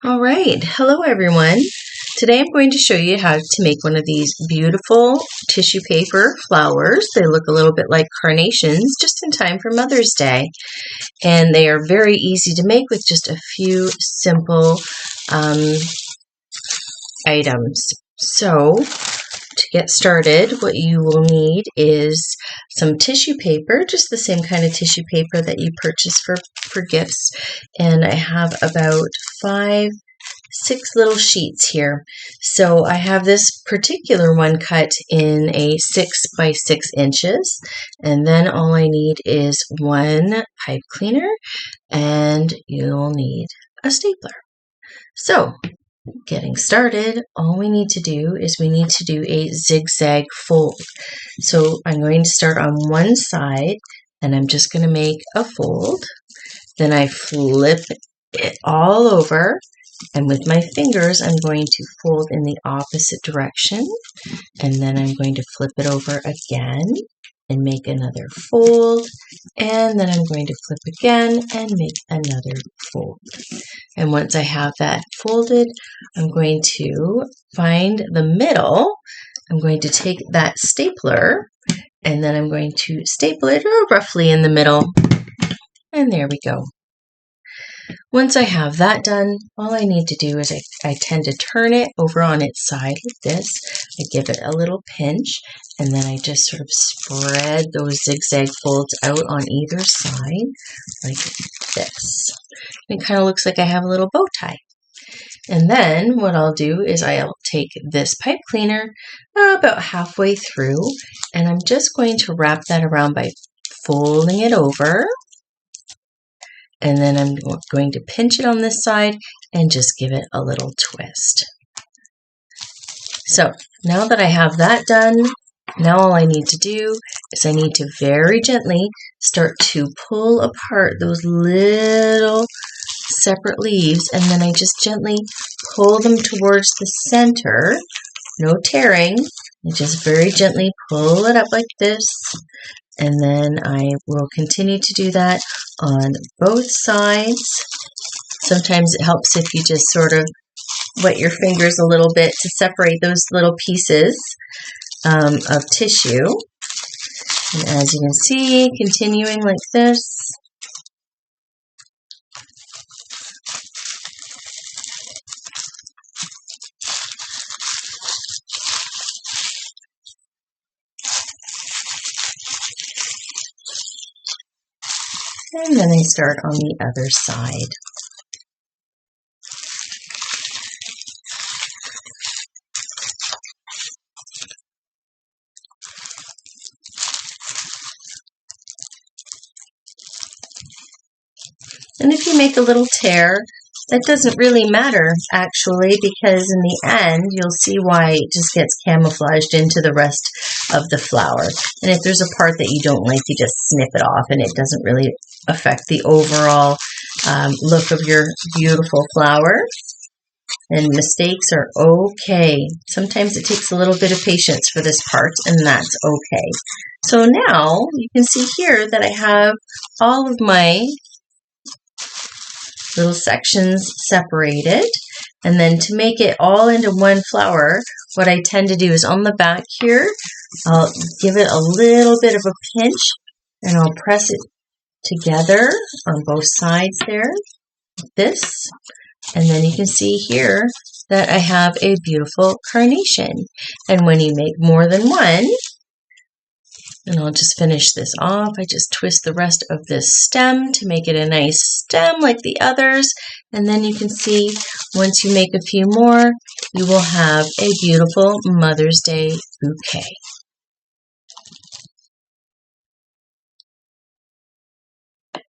All right, hello everyone. Today I'm going to show you how to make one of these beautiful tissue paper flowers. They look a little bit like carnations, just in time for Mother's Day. And they are very easy to make with just a few simple items. So, to get started, what you will need is some tissue paper, just the same kind of tissue paper that you purchase for gifts. And I have about 6 little sheets here. So I have this particular one cut in a 6 by 6 inches. And then all I need is one pipe cleaner and you'll need a stapler. So getting started, all we need to do is we need to do a zigzag fold. So I'm going to start on one side and I'm just going to make a fold. Then I flip it all over, and with my fingers I'm going to fold in the opposite direction, and then I'm going to flip it over again and make another fold, and then I'm going to flip again and make another fold. And once I have that folded, I'm going to find the middle. I'm going to take that stapler and then I'm going to staple it roughly in the middle, and there we go. Once I have that done, all I need to do is I tend to turn it over on its side like this. I give it a little pinch, and then I just sort of spread those zigzag folds out on either side like this. It kind of looks like I have a little bow tie. And then what I'll do is I'll take this pipe cleaner about halfway through, and I'm just going to wrap that around by folding it over. And then I'm going to pinch it on this side and just give it a little twist. So now that I have that done, now all I need to do is I need to very gently start to pull apart those little separate leaves, and then I just gently pull them towards the center. No tearing. I just very gently pull it up like this. And then I will continue to do that on both sides. Sometimes it helps if you just sort of wet your fingers a little bit to separate those little pieces of tissue. And as you can see, continuing like this. And then I start on the other side. And if you make a little tear, that doesn't really matter actually, because in the end you'll see why it just gets camouflaged into the rest of the flower. And if there's a part that you don't like, you just snip it off and it doesn't really affect the overall look of your beautiful flower. And mistakes are okay. Sometimes it takes a little bit of patience for this part, and that's okay. So now you can see here that I have all of my little sections separated. And then to make it all into one flower, what I tend to do is on the back here, I'll give it a little bit of a pinch and I'll press it together on both sides there, like this. And then you can see here that I have a beautiful carnation. And when you make more than one, and I'll just finish this off, I just twist the rest of this stem to make it a nice stem like the others. And then you can see once you make a few more, you will have a beautiful Mother's Day bouquet.